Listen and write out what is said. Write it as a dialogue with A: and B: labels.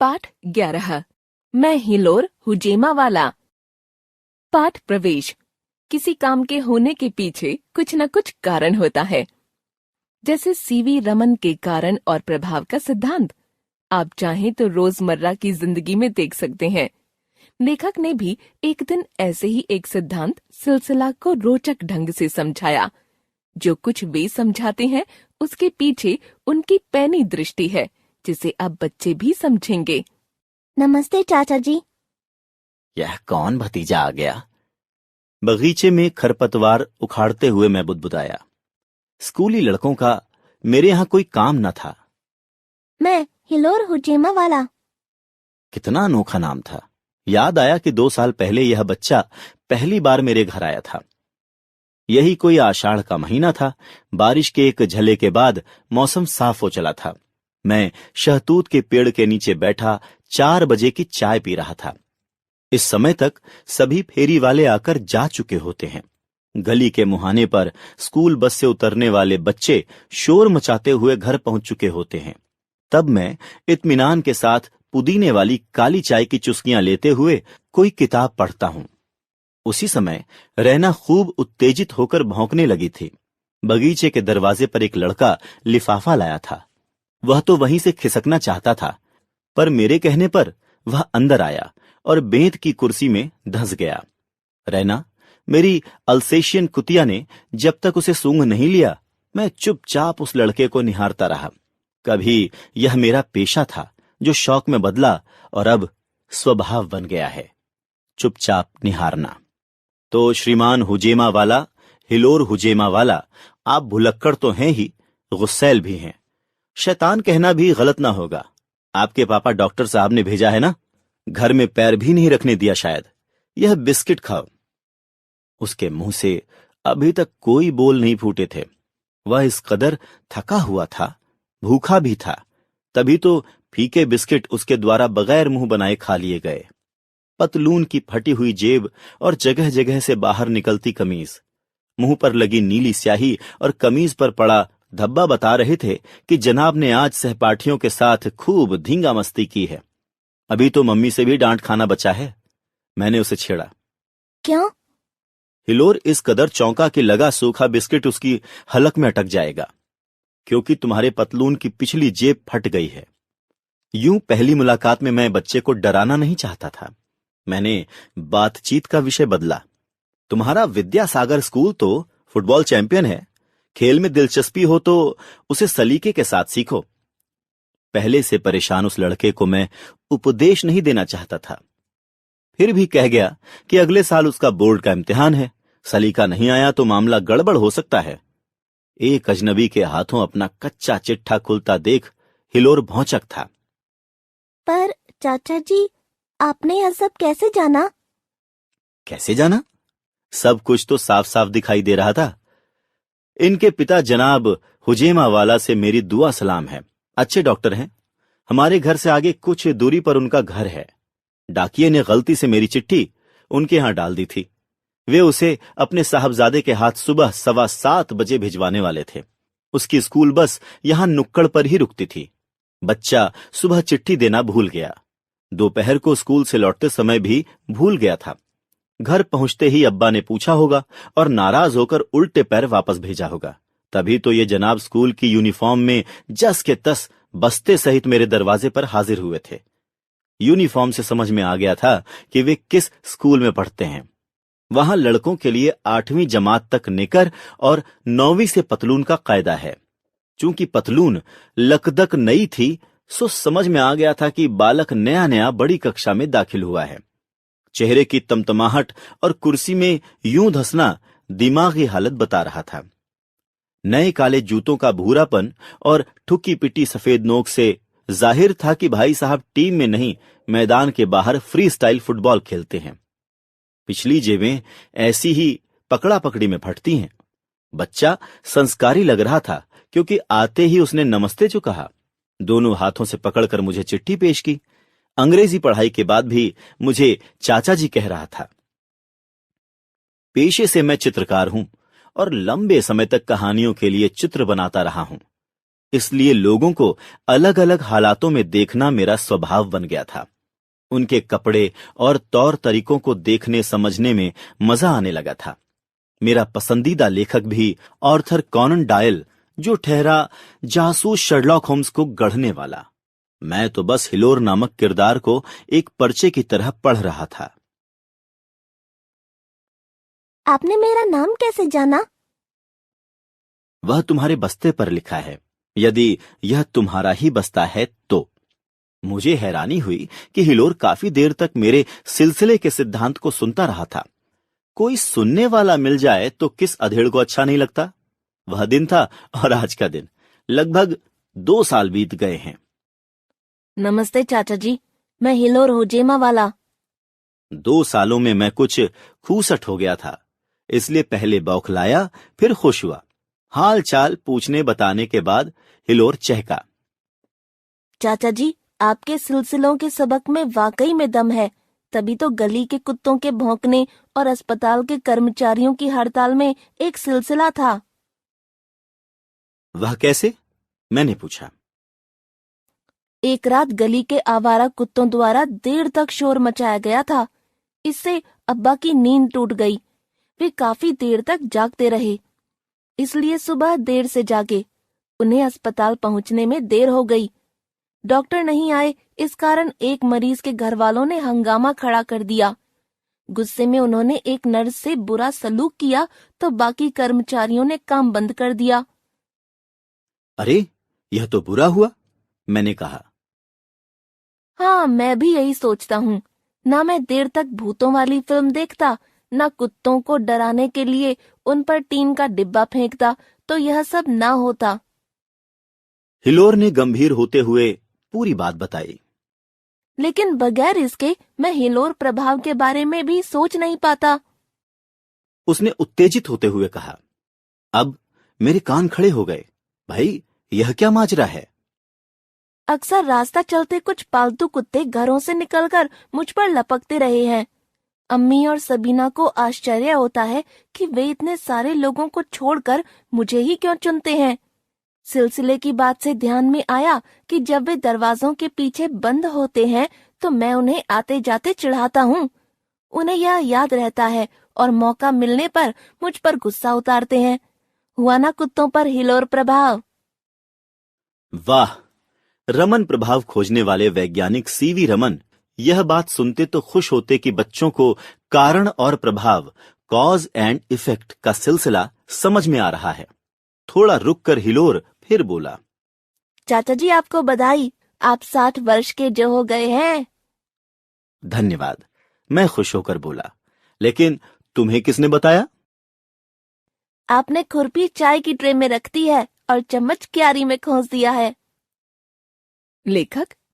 A: पाठ 11। मैं हिलोर हुजेमा वाला। पाठ प्रवेश। किसी काम के होने के पीछे कुछ न कुछ कारण होता है, जैसे सीवी रमन के कारण और प्रभाव का सिद्धांत आप चाहें तो रोजमर्रा की जिंदगी में देख सकते हैं। लेखक ने भी एक दिन ऐसे ही एक सिद्धांत सिलसिला को रोचक ढंग से समझाया। जो कुछ वे समझाते हैं उसके पीछे उनकी पैनी दृष्टि है, जिसे अब बच्चे भी समझेंगे।
B: नमस्ते चाचा जी।
C: यह कौन भतीजा आ गया? बगीचे में खरपतवार उखाड़ते हुए मैं बुदबुदाया। स्कूली लड़कों का मेरे यहाँ कोई काम न था।
B: मैं हिलोर हुजेमा वाला।
C: कितना अनोखा नाम था। याद आया कि 2 साल पहले यह बच्चा पहली बार मेरे घर आया था। यही कोई आषाढ़ का महीना था। बारिश के एक झले के बाद मौसम साफ हो चला था। मैं शहतूत के पेड़ के नीचे बैठा 4 बजे की चाय पी रहा था। इस समय तक सभी फेरी वाले आकर जा चुके होते हैं। गली के मुहाने पर स्कूल बस से उतरने वाले बच्चे शोर मचाते हुए घर पहुंच चुके होते हैं। तब मैं इत्मीनान के साथ पुदीने वाली काली चाय की चुस्कियां लेते हुए कोई किताब पढ़ता हूं। उसी समय रैना खूब उत्तेजित होकर भौंकने लगी थी। बगीचे के दरवाजे पर एक लड़का लिफाफा लाया था। वह तो वहीं से खिसकना चाहता था, पर मेरे कहने पर वह अंदर आया और बेंत की कुर्सी में धंस गया। रैना, मेरी अल्सेशियन कुतिया ने जब तक उसे सूंघ नहीं लिया, मैं चुपचाप उस लड़के को निहारता रहा। कभी यह मेरा पेशा था जो शौक में बदला और अब स्वभाव बन गया है, चुपचाप निहारना। तो श्रीमान हुजेमा वाला, हिलोर हुजेमा वाला, आप भुलक्कड़ तो हैं ही, गुस्सैल भी हैं। शैतान कहना भी गलत ना होगा। आपके पापा डॉक्टर साहब ने भेजा है ना? घर में पैर भी नहीं रखने दिया शायद। यह बिस्किट खाओ। उसके मुंह से अभी तक कोई बोल नहीं फूटे थे। वह इस कदर थका हुआ था, भूखा भी था। तभी तो फीके बिस्किट उसके द्वारा बगैर मुंह बनाए खा लिए गए। पतलून की फटी हुई जेब और जगह जगह से बाहर निकलती कमीज, मुंह पर लगी नीली स्याही और कमीज पर पड़ा धब्बा बता रहे थे कि जनाब ने आज सहपाठियों के साथ खूब धींगा मस्ती की है। अभी तो मम्मी से भी डांट खाना बचा है। मैंने उसे छेड़ा।
B: क्यों?
C: हिलोर इस कदर चौंका कि लगा सूखा बिस्किट उसकी हलक में अटक जाएगा। क्योंकि तुम्हारे पतलून की पिछली जेब फट गई है। यूं पहली मुलाकात में मैं बच्चे को डराना नहीं चाहता था। मैंने बातचीत का विषय बदला। तुम्हारा विद्यासागर स्कूल तो फुटबॉल चैंपियन है। खेल में दिलचस्पी हो तो उसे सलीके के साथ सीखो। पहले से परेशान उस लड़के को मैं उपदेश नहीं देना चाहता था। फिर भी कह गया कि अगले साल उसका बोर्ड का इम्तिहान है। सलीका नहीं आया तो मामला गड़बड़ हो सकता है। एक अजनबी के हाथों अपना कच्चा चिट्ठा खुलता देख हिलोर भौचक था।
B: पर चाचा जी, आपने यह सब कैसे जाना?
C: कैसे जाना? सब कुछ तो साफ साफ दिखाई दे रहा था। इनके पिता जनाब हुजेमा वाला से मेरी दुआ सलाम है। अच्छे डॉक्टर हैं। हमारे घर से आगे कुछ दूरी पर उनका घर है। डाकिये ने गलती से मेरी चिट्ठी उनके यहां डाल दी थी। वे उसे अपने साहबजादे के हाथ सुबह 7:15 बजे भिजवाने वाले थे। उसकी स्कूल बस यहां नुक्कड़ पर ही रुकती थी। बच्चा सुबह चिट्ठी देना भूल गया। दोपहर को स्कूल से लौटते समय भी भूल गया था। घर पहुंचते ही अब्बा ने पूछा होगा और नाराज होकर उल्टे पैर वापस भेजा होगा। तभी तो ये जनाब स्कूल की यूनिफॉर्म में जस के तस बस्ते सहित मेरे दरवाजे पर हाजिर हुए थे। यूनिफॉर्म से समझ में आ गया था कि वे किस स्कूल में पढ़ते हैं। वहां लड़कों के लिए 8वीं जमात तक निकर और 9वीं से पतलून का कायदा है। चूंकि पतलून लकदक नई थी, सो समझ में आ गया था कि बालक नया नया बड़ी कक्षा में दाखिल हुआ है। चेहरे की तमतमाहट और कुर्सी में यूं धंसना दिमागी हालत बता रहा था। नए काले जूतों का भूरापन और ठुकी पिटी सफेद नोक से जाहिर था कि भाई साहब टीम में नहीं, मैदान के बाहर फ्री स्टाइल फुटबॉल खेलते हैं। पिछली जेबें ऐसी ही पकड़ा पकड़ी में फटती हैं। बच्चा संस्कारी लग रहा था क्योंकि आते ही उसने नमस्ते जो कहा। दोनों हाथों से पकड़कर मुझे चिट्ठी पेश की। अंग्रेजी पढ़ाई के बाद भी मुझे चाचा जी कह रहा था। पेशे से मैं चित्रकार हूं और लंबे समय तक कहानियों के लिए चित्र बनाता रहा हूं। इसलिए लोगों को अलग अलग हालातों में देखना मेरा स्वभाव बन गया था। उनके कपड़े और तौर तरीकों को देखने समझने में मजा आने लगा था। मेरा पसंदीदा लेखक भी आर्थर कॉनन डॉयल, जो ठहरा जासूस शर्लॉक होम्स को गढ़ने वाला। मैं तो बस हिलोर नामक किरदार को एक पर्चे की तरह पढ़ रहा था।
B: आपने मेरा नाम कैसे जाना?
C: वह तुम्हारे बस्ते पर लिखा है, यदि यह तुम्हारा ही बस्ता है तो। मुझे हैरानी हुई कि हिलोर काफी देर तक मेरे सिलसिले के सिद्धांत को सुनता रहा था। कोई सुनने वाला मिल जाए तो किस अधेड़ को अच्छा नहीं लगता। वह दिन था और आज का दिन लगभग 2 साल बीत गए हैं।
B: नमस्ते चाचा जी, मैं हिलोर हुजेमा वाला।
C: 2 सालों में मैं कुछ खूसट हो गया था, इसलिए पहले बौखलाया फिर खुश हुआ। हाल चाल पूछने बताने के बाद हिलोर चहका।
B: चाचा जी, आपके सिलसिलों के सबक में वाकई में दम है। तभी तो गली के कुत्तों के भौंकने और अस्पताल के कर्मचारियों की हड़ताल में एक सिलसिला था।
C: वह कैसे? मैंने पूछा।
B: एक रात गली के आवारा कुत्तों द्वारा देर तक शोर मचाया गया था। इससे अब्बा की नींद टूट गई। वे काफी देर तक जागते रहे, इसलिए सुबह देर से जागे। उन्हें अस्पताल पहुंचने में देर हो गई। डॉक्टर नहीं आए, इस कारण एक मरीज के घर वालों ने हंगामा खड़ा कर दिया। गुस्से में उन्होंने एक नर्स से बुरा सलूक किया तो बाकी कर्मचारियों ने काम बंद कर दिया।
C: अरे, यह तो बुरा हुआ, मैंने कहा।
B: हाँ, मैं भी यही सोचता हूँ। ना मैं देर तक भूतों वाली फिल्म देखता, ना कुत्तों को डराने के लिए उन पर टीन का डिब्बा फेंकता, तो यह सब ना होता।
C: हिलोर ने गंभीर होते हुए पूरी बात बताई।
B: लेकिन बगैर इसके मैं हिलोर प्रभाव के बारे में भी सोच नहीं पाता।
C: उसने उत्तेजित होते हुए कहा। अब मेरे कान खड़े हो गए। भाई, यह क्या माजरा है?
B: अक्सर रास्ता चलते कुछ पालतू कुत्ते घरों से निकलकर मुझ पर लपकते रहे हैं। अम्मी और सबीना को आश्चर्य होता है कि वे इतने सारे लोगों को छोड़कर मुझे ही क्यों चुनते हैं। सिलसिले की बात से ध्यान में आया कि जब वे दरवाजों के पीछे बंद होते हैं तो मैं उन्हें आते जाते चिढ़ाता हूँ। उन्हें यह याद रहता है और मौका मिलने पर मुझ पर गुस्सा उतारते हैं। हुआ ना कुत्तों पर हिलोर प्रभाव।
C: वाह! रमन प्रभाव खोजने वाले वैज्ञानिक सीवी रमन यह बात सुनते तो खुश होते कि बच्चों को कारण और प्रभाव, कॉज एंड इफेक्ट का सिलसिला समझ में आ रहा है। थोड़ा रुककर हिलोर फिर बोला।
B: चाचा जी, आपको बधाई, आप 60 वर्ष के जो हो गए हैं।
C: धन्यवाद, मैं खुश होकर बोला। लेकिन तुम्हें किसने बताया?
B: आपने खुरपी चाय की ट्रे में रख दी है और चम्मच क्यारी में खोस दिया है।
A: लेखक